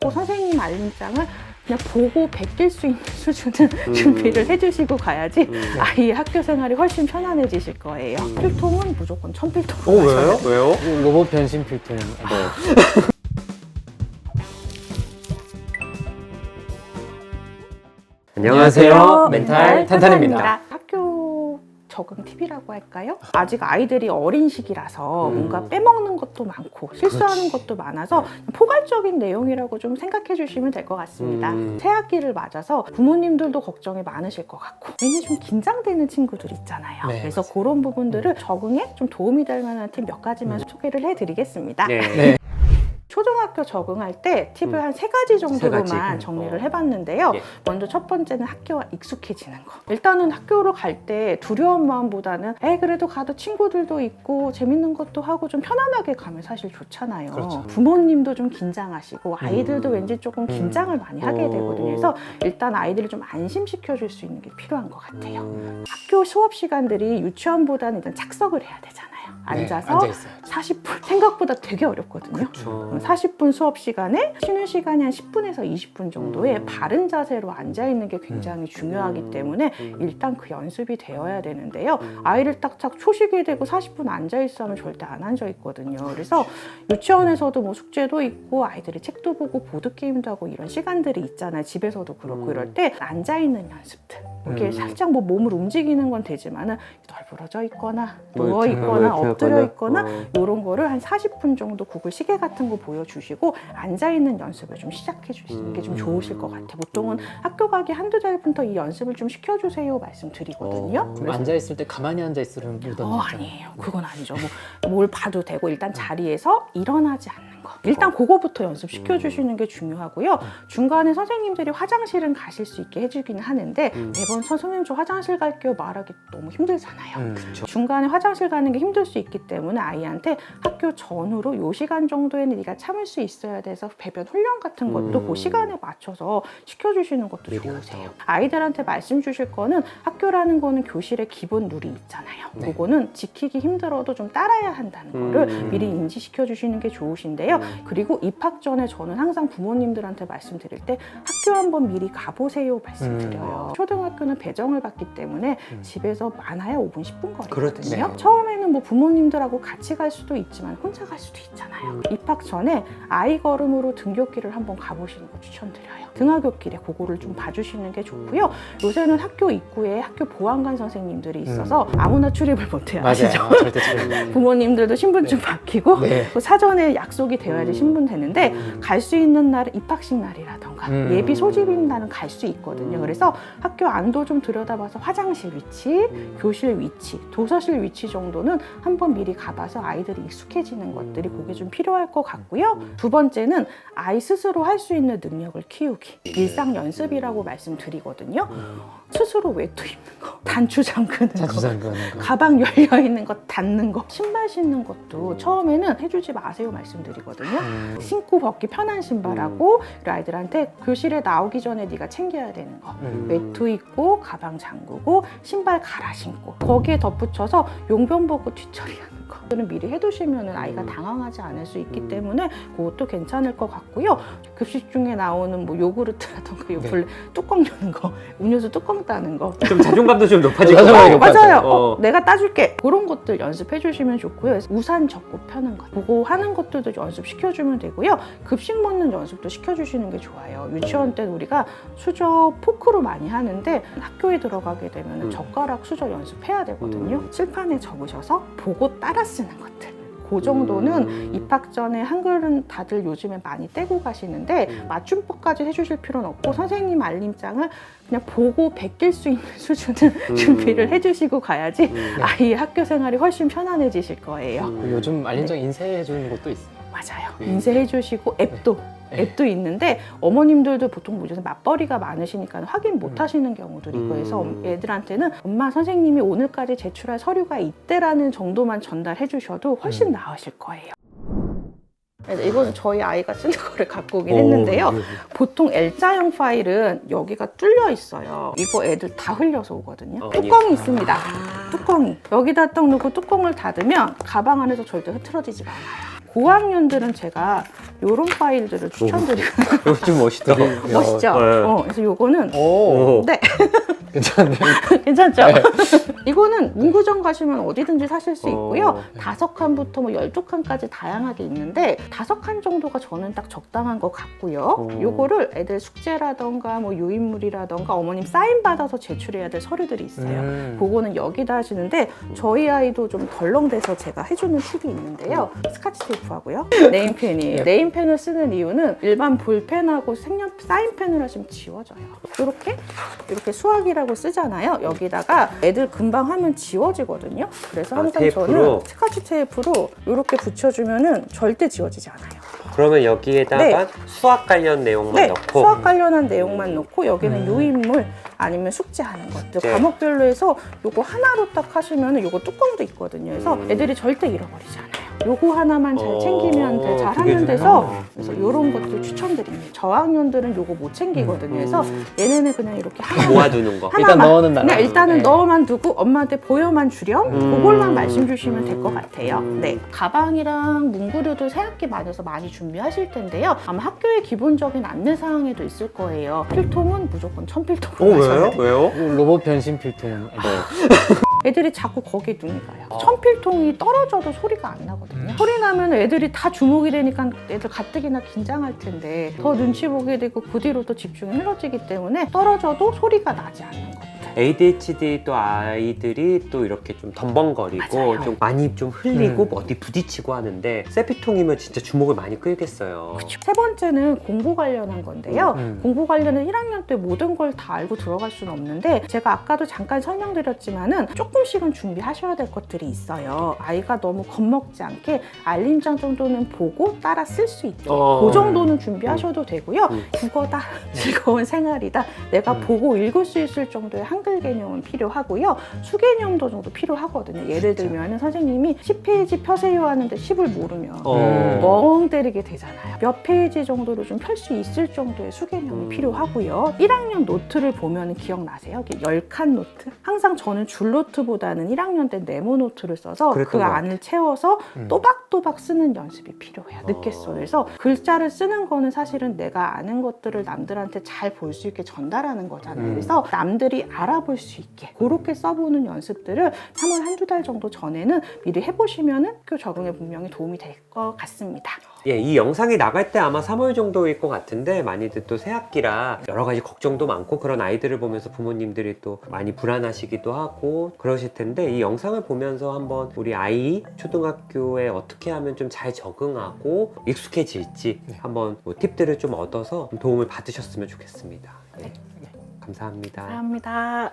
하고 선생님 알림장을 그냥 보고 베낄 수 있는 수준은 준비를 해주시고 가야지 아이의 학교 생활이 훨씬 편안해지실 거예요. 필통은 무조건 천필통으로 왜요? 하셔야 돼요. 왜요? 로봇 변신 필통. 네. 안녕하세요. 멘탈 탄탄입니다. 학교 적응 팁이라고 할까요? 아직 아이들이 어린 시기라서 뭔가 빼먹는 것도 많고 실수하는 것도 많아서 포괄적인 내용이라고 좀 생각해 주시면 될 것 같습니다. 새 학기를 맞아서 부모님들도 걱정이 많으실 것 같고 괜히 좀 긴장되는 친구들 있잖아요. 네, 그래서 맞아요. 그런 부분들을 적응에 좀 도움이 될 만한 팁 몇 가지만 소개를 해드리겠습니다. 네. 초등학교 적응할 때 팁을 한 3가지 정도로만 세 가지. 정리를 해봤는데요. 예. 먼저 첫 번째는 학교와 익숙해지는 거. 일단은 학교로 갈 때 두려운 마음보다는 그래도 가도 친구들도 있고 재밌는 것도 하고 좀 편안하게 가면 사실 좋잖아요. 그렇죠. 부모님도 좀 긴장하시고 아이들도 왠지 조금 긴장을 많이 하게 되거든요. 그래서 일단 아이들을 좀 안심시켜줄 수 있는 게 필요한 것 같아요. 학교 수업 시간들이 유치원보다는 일단 착석을 해야 되잖아요. 앉아서 앉아있어요. 40분 생각보다 되게 어렵거든요. 그렇죠. 40분 수업 시간에 쉬는 시간이 한 10분에서 20분 정도의 바른 자세로 앉아있는 게 굉장히 중요하기 때문에 일단 그 연습이 되어야 되는데요. 아이를 딱딱 초식이 되고 40분 앉아있어 하면 절대 안 앉아있거든요. 그래서 유치원에서도 뭐 숙제도 있고 아이들이 책도 보고 보드게임도 하고 이런 시간들이 있잖아요. 집에서도 그렇고 이럴 때 앉아있는 연습들. 이렇게 살짝 뭐 몸을 움직이는 건 되지만은 널브러져 있거나 누워 있거나 엎드려 있거나 이런 거를 한 40분 정도 구글 시계 같은 거 보여주시고 앉아있는 연습을 좀 시작해 주시는 게 좀 좋으실 것 같아요. 보통은 학교 가기 한두 달부터 이 연습을 좀 시켜주세요 말씀드리거든요. 그럼 앉아있을 때 가만히 앉아있으면 묻어나죠. 아니에요. 그건 아니죠. 뭘 봐도 되고 일단 자리에서 일어나지 않는 거. 일단 그거부터 연습시켜주시는 게 중요하고요. 중간에 선생님들이 화장실은 가실 수 있게 해주기는 하는데 매번 선생님 저 화장실 갈게요 말하기 너무 힘들잖아요. 중간에 화장실 가는 게 힘들 수 있기 때문에 아이한테 학교 전후로 요 시간 정도에는 네가 참을 수 있어야 돼서 배변 훈련 같은 것도 그 시간에 맞춰서 시켜주시는 것도 좋으세요. 아이들한테 말씀 주실 거는 학교라는 거는 교실에 기본 룰이 있잖아요. 그거는 지키기 힘들어도 좀 따라야 한다는 거를 미리 인지시켜 주시는 게 좋으신데요. 그리고 입학 전에 저는 항상 부모님들한테 말씀드릴 때 학교 한번 미리 가보세요 말씀드려요. 초등학교는 배정을 받기 때문에 집에서 많아야 5분 10분 거리거든요. 그렇죠. 처음에는 뭐 부모님들하고 같이 갈 수도 있지만 혼자 갈 수도 있잖아요. 입학 전에 아이 걸음으로 등굣길을 한번 가보시는 거 추천드려요. 등하굣길에 그거를 좀 봐주시는 게 좋고요. 요새는 학교 입구에 학교 보안관 선생님들이 있어서 아무나 출입을 못해요. 아시죠? 맞아요. 절대 잘. 부모님들도 신분증 바뀌고 네. 또 사전에 약속이 되어야지 신분되는데 갈 수 있는 날은 입학식 날이라던가 예비 소집인 날은 갈 수 있거든요. 그래서 학교 안도 좀 들여다봐서 화장실 위치, 교실 위치, 도서실 위치 정도는 한번 미리 가봐서 아이들이 익숙해지는 것들이 그게 좀 필요할 것 같고요. 두 번째는 아이 스스로 할 수 있는 능력을 키우기. 일상 연습이라고 말씀드리거든요. 스스로 외투 입는 거, 단추 잠그는 거, 가방 열려있는 거 닫는 거, 신발 신는 것도 처음에는 해주지 마세요 말씀드리거든요. 신고 벗기 편한 신발하고 그리고 아이들한테 교실에 나오기 전에 네가 챙겨야 되는 거, 외투 입고 가방 잠그고 신발 갈아 신고 거기에 덧붙여서 용변 보고 뒤처리하는 거는 미리 해두시면 아이가 당황하지 않을 수 있기 때문에 그것도 괜찮을 것 같고요. 급식 중에 나오는 뭐 요구르트라던가 요플레 뚜껑 여는 거, 음료수 뚜껑 따는 거 좀 자존감도 좀 높아질 것 맞아요. 같아요. 맞아요. 내가 따줄게. 그런 것들 연습해 주시면 좋고요. 우산 접고 펴는 거 그거 하는 것들도 연습시켜주면 되고요. 급식 먹는 연습도 시켜주시는 게 좋아요. 유치원 때는 우리가 수저 포크로 많이 하는데 학교에 들어가게 되면 젓가락 수저 연습해야 되거든요. 칠판에 적으셔서 보고 따라 쓰는 것들 그 정도는 입학 전에 한글은 다들 요즘에 많이 떼고 가시는데 맞춤법까지 해주실 필요는 없고 선생님 알림장을 그냥 보고 베낄 수 있는 수준은 준비를 해주시고 가야지 아이의 학교 생활이 훨씬 편안해지실 거예요. 요즘 알림장 인쇄해 주는 것도 있어요. 맞아요. 인쇄해 주시고 앱도 있는데 어머님들도 보통 요새 맞벌이가 많으시니까 확인 못 하시는 경우들이 있고 해서 애들한테는 엄마 선생님이 오늘까지 제출할 서류가 있대라는 정도만 전달해 주셔도 훨씬 나으실 거예요. 이거는 저희 아이가 쓰는 거를 갖고 오긴 했는데요. 보통 L자형 파일은 여기가 뚫려 있어요. 이거 애들 다 흘려서 오거든요. 뚜껑이 있습니다. 뚜껑이. 여기다 딱 넣고 뚜껑을 닫으면 가방 안에서 절대 흐트러지지 않아요. 고학년들은 제가 이런 파일들을 추천드리고 이거 좀 멋있다. 멋있죠? 네. 그래서 요거는 오, 네. 괜찮네. 괜찮죠? 이거는 문구점 가시면 어디든지 사실 수 있고요. 5칸부터 뭐 12칸까지 다양하게 있는데 5칸 정도가 저는 딱 적당한 것 같고요. 요거를 애들 숙제라던가 뭐 요인물이라던가 어머님 사인 받아서 제출해야 될 서류들이 있어요. 그거는 여기다 하시는데 저희 아이도 좀 덜렁대서 제가 해주는 팁이 있는데요. 스카치 테이프하고요. 네임펜이에요. 네임펜을 쓰는 이유는 일반 볼펜하고 색연 사인펜을 하시면 지워져요. 이렇게 수학이라고 쓰잖아요. 여기다가 애들 금방 하면 지워지거든요. 그래서 항상 테이프로? 저는 스카치 테이프로 이렇게 붙여주면은 절대 지워지지 않아요. 그러면 여기에다가 네. 수학 관련 내용만 네, 넣고 수학 관련한 내용만 넣고 여기는 요인물 아니면 숙제하는 것들 네. 과목별로 해서 요거 하나로 딱 하시면 요거 뚜껑도 있거든요. 그래서 애들이 절대 잃어버리지 않아요. 요거 하나만 잘 챙기면 돼, 잘하면 그게 돼서 중요하네. 그래서 요런 것들 추천드립니다. 저학년들은 요거 못 챙기거든요. 그래서 얘네는 그냥 이렇게 하나 모아두는 거. 일단 넣어는 달라. 그냥 일단은 네. 넣어만 두고 엄마한테 보여만 주렴 그걸만 말씀 주시면 될 것 같아요. 음. 네, 가방이랑 문구류도 새학기 맞아서 많이 준비하실 텐데요. 아마 학교의 기본적인 안내사항에도 있을 거예요. 필통은 무조건 천필통으로 하셔야 돼요. 왜요? 로봇 변신 필통. 애들이 자꾸 거기에 눈이 가요. 천필통이 떨어져도 소리가 안 나거든요. 소리 나면 애들이 다 주목이 되니까 애들 가뜩이나 긴장할 텐데 더 눈치 보게 되고 그 뒤로 또 집중이 흐려지기 때문에 떨어져도 소리가 나지 않는 것들. ADHD 또 아이들이 또 이렇게 좀 덤벙거리고 맞아요. 좀 많이 좀 흘리고 뭐 어디 부딪히고 하는데 세피통이면 진짜 주목을 많이 끌겠어요. 세 번째는 공부 관련한 건데요. 음. 공부 관련은 1학년 때 모든 걸 다 알고 들어갈 수는 없는데 제가 아까도 잠깐 설명드렸지만은 조금씩은 준비하셔야 될 것들이 있어요. 아이가 너무 겁먹지 않게 알림장 정도는 보고 따라 쓸 수 있게 그 정도는 준비하셔도 되고요. 국어다, 즐거운 생활이다, 내가 보고 읽을 수 있을 정도의 한글 개념은 필요하고요. 수개념도 정도 필요하거든요. 예를 들면 선생님이 10페이지 펴세요 하는데 10을 모르면 멍 때리게 되잖아요. 몇 페이지 정도로 좀 펼 수 있을 정도의 수개념이 필요하고요. 1학년 노트를 보면 기억나세요? 10칸 노트? 항상 저는 줄 노트보다는 1학년 때 네모 노트를 써서 그 그랬던 것 안을 채워서 또박또박 쓰는 연습이 필요해요. 늦겠어요. 그래서 글자를 쓰는 거는 사실은 내가 아는 것들을 남들한테 잘 볼 수 있게 전달하는 거잖아요. 그래서 남들이 알아볼 수 있게 그렇게 써보는 연습들을 3월 한두 달 정도 전에는 미리 해보시면 학교 적응에 분명히 도움이 될 것 같습니다. 예, 이 영상이 나갈 때 아마 3월 정도일 것 같은데 많이들 또 새학기라 여러 가지 걱정도 많고 그런 아이들을 보면서 부모님들이 또 많이 불안하시기도 하고 그러실 텐데 이 영상을 보면서 한번 우리 아이 초등학교에 어떻게 하면 좀 잘 적응하고 익숙해질지 한번 뭐 팁들을 좀 얻어서 도움을 받으셨으면 좋겠습니다. 네. 감사합니다. 감사합니다.